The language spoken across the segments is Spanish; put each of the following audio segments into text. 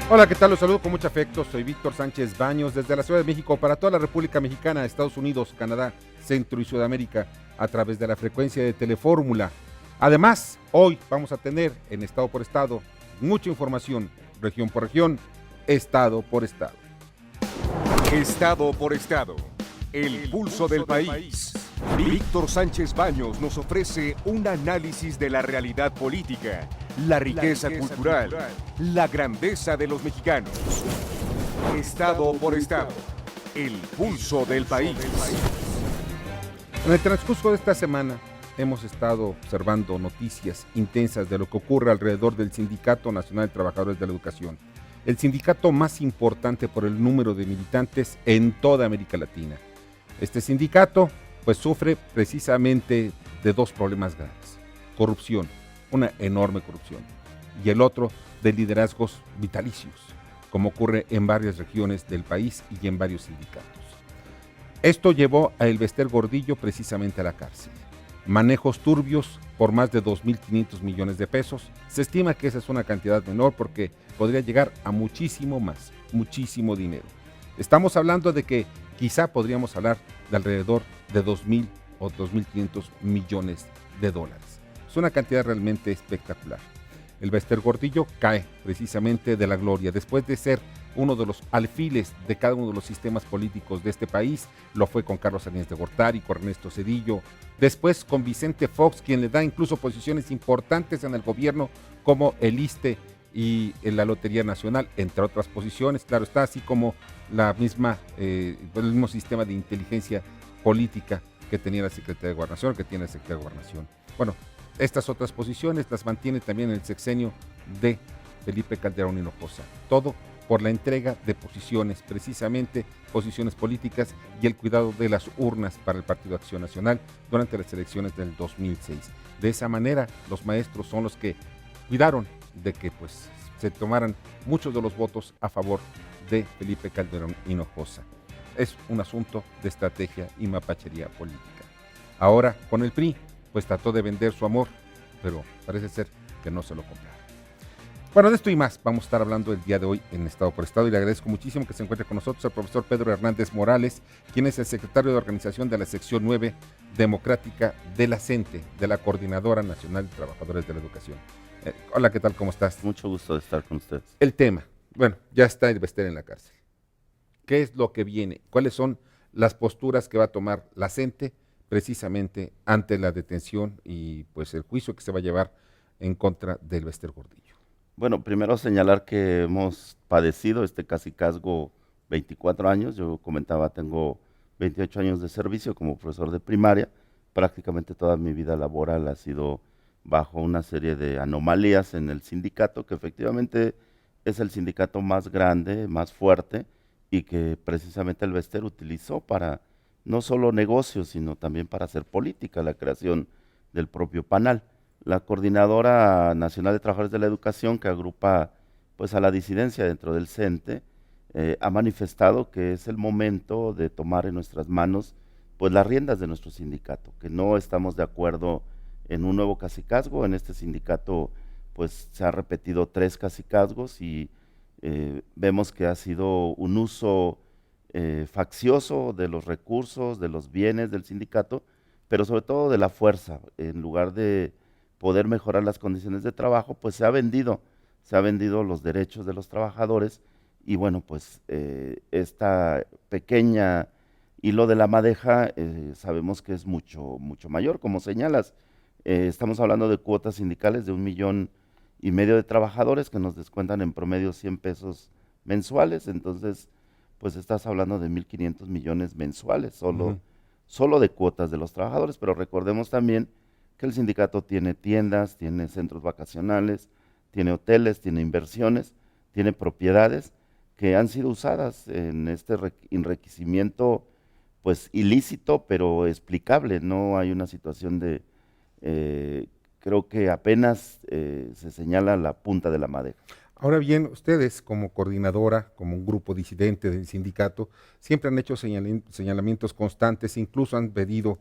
Hola, ¿qué tal? Los saludo con mucho afecto. Soy Víctor Sánchez Baños desde la Ciudad de México para toda la República Mexicana, Estados Unidos, Canadá, Centro y Sudamérica a través de la frecuencia de Telefórmula. Además, hoy vamos a tener en estado por estado mucha información, región por región, estado por estado. Estado por estado. El pulso del país. Víctor Sánchez Baños nos ofrece un análisis de la realidad política, la riqueza cultural, la grandeza de los mexicanos. Estado por estado. El pulso del país. En el transcurso de esta semana hemos estado observando noticias intensas de lo que ocurre alrededor del Sindicato Nacional de Trabajadores de la Educación, el sindicato más importante por el número de militantes en toda América Latina. Este sindicato pues sufre precisamente de dos problemas graves: corrupción, una enorme corrupción, y el otro de liderazgos vitalicios, como ocurre en varias regiones del país y en varios sindicatos. Esto llevó a Elbester Gordillo precisamente a la cárcel. Manejos turbios por más de 2.500 millones de pesos. Se estima que esa es una cantidad menor porque podría llegar a muchísimo más, muchísimo dinero. Estamos hablando de que quizá podríamos hablar de alrededor de 2.000 o 2.500 millones de dólares. Es una cantidad realmente espectacular. Elbester Gordillo cae precisamente de la gloria después de ser uno de los alfiles de cada uno de los sistemas políticos de este país. Lo fue con Carlos Salinas de Gortari, con Ernesto Zedillo, después con Vicente Fox, quien le da incluso posiciones importantes en el gobierno como el ISSSTE y en la Lotería Nacional, entre otras posiciones. Claro está, así como el mismo sistema de inteligencia política que tenía la Secretaría de Gobernación, que tiene la Secretaría de Gobernación. Bueno, estas otras posiciones las mantiene también el sexenio de Felipe Calderón Hinojosa. Todo por la entrega de posiciones, precisamente posiciones políticas y el cuidado de las urnas para el Partido Acción Nacional durante las elecciones del 2006. De esa manera, los maestros son los que cuidaron de que pues se tomaran muchos de los votos a favor de Felipe Calderón Hinojosa. Es un asunto de estrategia y mapachería política. Ahora, con el PRI, pues trató de vender su amor, pero parece ser que no se lo compraron. Bueno, de esto y más vamos a estar hablando el día de hoy en Estado por Estado, y le agradezco muchísimo que se encuentre con nosotros el profesor Pedro Hernández Morales, quien es el secretario de organización de la sección 9 democrática de la CENTE, de la Coordinadora Nacional de Trabajadores de la Educación. Hola, ¿qué tal? ¿Cómo estás? Mucho gusto de estar con ustedes. El tema, bueno, ya está Elbester en la cárcel. ¿Qué es lo que viene? ¿Cuáles son las posturas que va a tomar la CENTE precisamente ante la detención y pues el juicio que se va a llevar en contra de Elbester Gordillo? Bueno, primero señalar que hemos padecido este cacicazgo 24 años. Yo comentaba, tengo 28 años de servicio como profesor de primaria. Prácticamente toda mi vida laboral ha sido bajo una serie de anomalías en el sindicato, que efectivamente es el sindicato más grande, más fuerte, y que precisamente Elbester utilizó para no solo negocios, sino también para hacer política, la creación del propio PANAL. La Coordinadora Nacional de Trabajadores de la Educación, que agrupa pues a la disidencia dentro del CENTE, ha manifestado que es el momento de tomar en nuestras manos pues las riendas de nuestro sindicato, que no estamos de acuerdo en un nuevo cacicazgo. En este sindicato pues se han repetido 3 cacicazgos y vemos que ha sido un uso faccioso de los recursos, de los bienes del sindicato, pero sobre todo de la fuerza. En lugar de poder mejorar las condiciones de trabajo, pues se ha vendido los derechos de los trabajadores. Y bueno, pues esta pequeña hilo de la madeja sabemos que es mucho mayor, como señalas. Estamos hablando de cuotas sindicales de 1,5 millones de trabajadores que nos descuentan en promedio 100 pesos mensuales. Entonces pues estás hablando de 1.500 millones mensuales solo de cuotas de los trabajadores. Pero recordemos también que el sindicato tiene tiendas, tiene centros vacacionales, tiene hoteles, tiene inversiones, tiene propiedades que han sido usadas en este enriquecimiento pues ilícito, pero explicable. No hay una situación de, creo que apenas se señala la punta de la madeja. Ahora bien, ustedes como coordinadora, como un grupo disidente del sindicato, siempre han hecho señalamientos constantes, incluso han pedido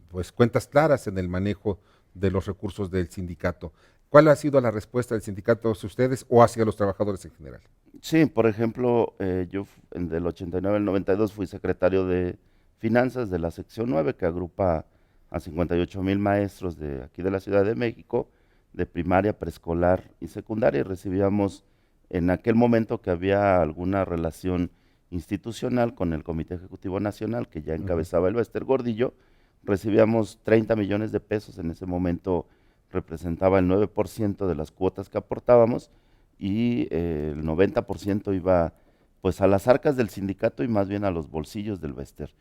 pues cuentas claras en el manejo de los recursos del sindicato. ¿Cuál ha sido la respuesta del sindicato hacia ustedes o hacia los trabajadores en general? Sí, por ejemplo, yo del 89 al 92 fui secretario de Finanzas de la sección 9, que agrupa a 58,000 maestros de aquí de la Ciudad de México, de primaria, preescolar y secundaria, y recibíamos en aquel momento que había alguna relación institucional con el Comité Ejecutivo Nacional, que ya encabezaba el Bester Gordillo, recibíamos 30 millones de pesos, en ese momento representaba el 9% de las cuotas que aportábamos, y el 90% iba pues a las arcas del sindicato y más bien a los bolsillos del Bester.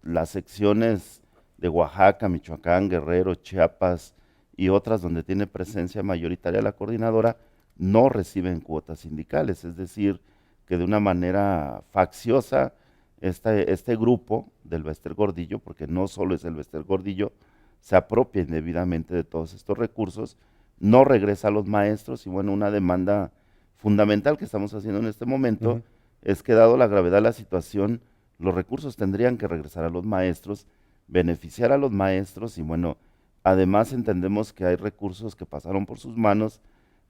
Las secciones de Oaxaca, Michoacán, Guerrero, Chiapas y otras donde tiene presencia mayoritaria la coordinadora, no reciben cuotas sindicales, es decir, que de una manera facciosa este grupo del Bester Gordillo, porque no solo es el Bester Gordillo, se apropia indebidamente de todos estos recursos, no regresa a los maestros, y bueno, una demanda fundamental que estamos haciendo en este momento es que, dado la gravedad de la situación, los recursos tendrían que regresar a los maestros, beneficiar a los maestros, y bueno, además entendemos que hay recursos que pasaron por sus manos,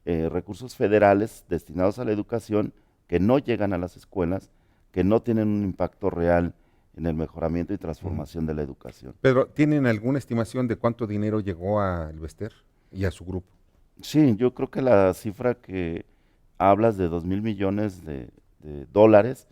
recursos federales destinados a la educación que no llegan a las escuelas, que no tienen un impacto real en el mejoramiento y transformación de la educación. Pedro, ¿tienen alguna estimación de cuánto dinero llegó al Bester y a su grupo? Sí, yo creo que la cifra que hablas de 2,000 millones de dólares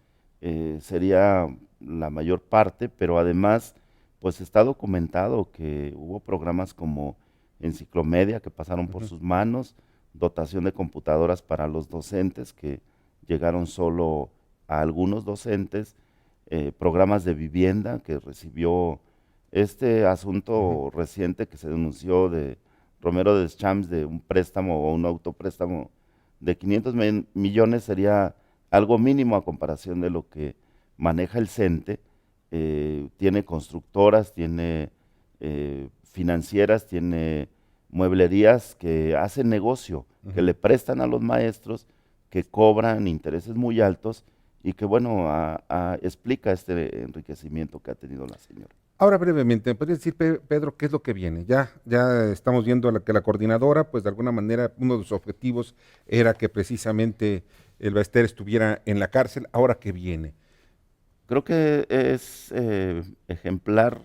sería la mayor parte, pero además pues está documentado que hubo programas como Enciclomedia que pasaron por sus manos, dotación de computadoras para los docentes que llegaron solo a algunos docentes, programas de vivienda que recibió este asunto reciente que se denunció de Romero Deschamps, de un préstamo o un autopréstamo de 500 millones, sería algo mínimo a comparación de lo que maneja el CENTE. Tiene constructoras, tiene financieras, tiene mueblerías que hacen negocio, que le prestan a los maestros, que cobran intereses muy altos y que, bueno, explica este enriquecimiento que ha tenido la señora. Ahora brevemente, ¿me podrías decir, Pedro, qué es lo que viene? Ya estamos viendo que la coordinadora, pues de alguna manera, uno de sus objetivos era que precisamente el Bester estuviera en la cárcel. ¿Ahora qué viene? Creo que es ejemplar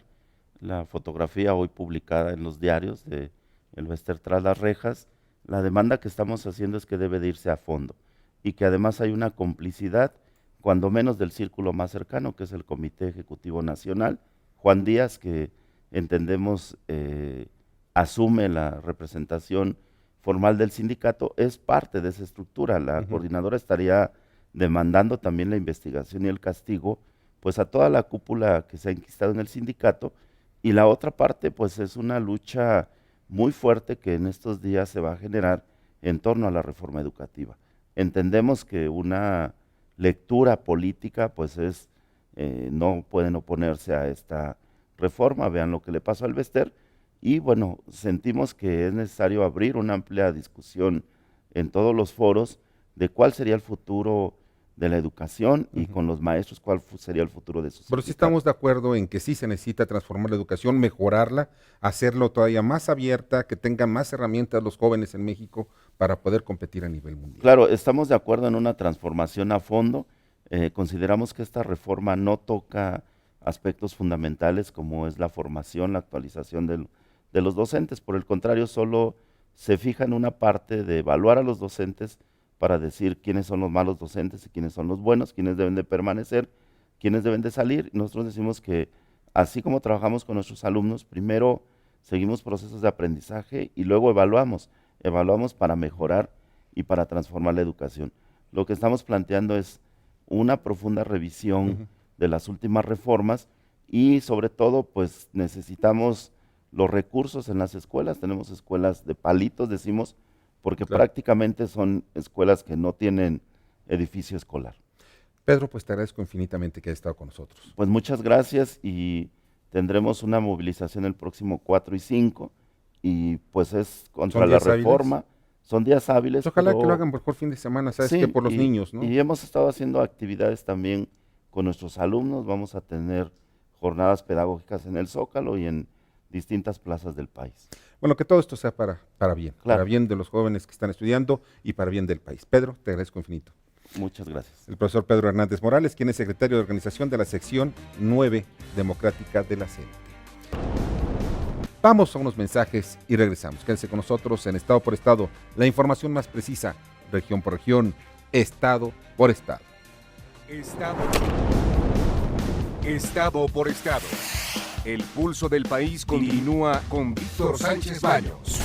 la fotografía hoy publicada en los diarios de el Bester tras las rejas. La demanda que estamos haciendo es que debe de irse a fondo y que además hay una complicidad, cuando menos del círculo más cercano, que es el Comité Ejecutivo Nacional. Juan Díaz, que entendemos asume la representación formal del sindicato, es parte de esa estructura. La coordinadora estaría demandando también la investigación y el castigo pues a toda la cúpula que se ha enquistado en el sindicato, y la otra parte pues es una lucha muy fuerte que en estos días se va a generar en torno a la reforma educativa. Entendemos que una lectura política pues es no pueden oponerse a esta reforma, vean lo que le pasó al Bester, y bueno, sentimos que es necesario abrir una amplia discusión en todos los foros de cuál sería el futuro de la educación y con los maestros cuál sería el futuro de sus. Pero sí estamos de acuerdo en que sí se necesita transformar la educación, mejorarla, hacerlo todavía más abierta, que tengan más herramientas los jóvenes en México para poder competir a nivel mundial. Claro, estamos de acuerdo en una transformación a fondo. Consideramos que esta reforma no toca aspectos fundamentales como es la formación, la actualización de los docentes. Por el contrario, solo se fija en una parte de evaluar a los docentes para decir quiénes son los malos docentes y quiénes son los buenos, quiénes deben de permanecer, quiénes deben de salir. Nosotros decimos que así como trabajamos con nuestros alumnos, primero seguimos procesos de aprendizaje y luego evaluamos para mejorar y para transformar la educación. Lo que estamos planteando es una profunda revisión de las últimas reformas y sobre todo pues necesitamos los recursos en las escuelas. Tenemos escuelas de palitos, decimos, porque prácticamente son escuelas que no tienen edificio escolar. Pedro, pues te agradezco infinitamente que hayas estado con nosotros. Pues muchas gracias, y tendremos una movilización el próximo 4 y 5 y pues es contra la reforma. ¿Hábiles? Son días hábiles. Pues ojalá que lo hagan por fin de semana, sabes, sí, que por los niños, ¿no? Y hemos estado haciendo actividades también con nuestros alumnos. Vamos a tener jornadas pedagógicas en el Zócalo y en distintas plazas del país. Bueno, que todo esto sea para bien, Claro. para bien de los jóvenes que están estudiando y para bien del país. Pedro, te agradezco infinito. Muchas gracias. El profesor Pedro Hernández Morales, quien es secretario de organización de la sección 9 democrática de la CENTE. Vamos a unos mensajes y regresamos. Quédense con nosotros en Estado por Estado, la información más precisa, región por región, Estado por Estado. Estado por estado. El pulso del país continúa con Víctor Sánchez Baños.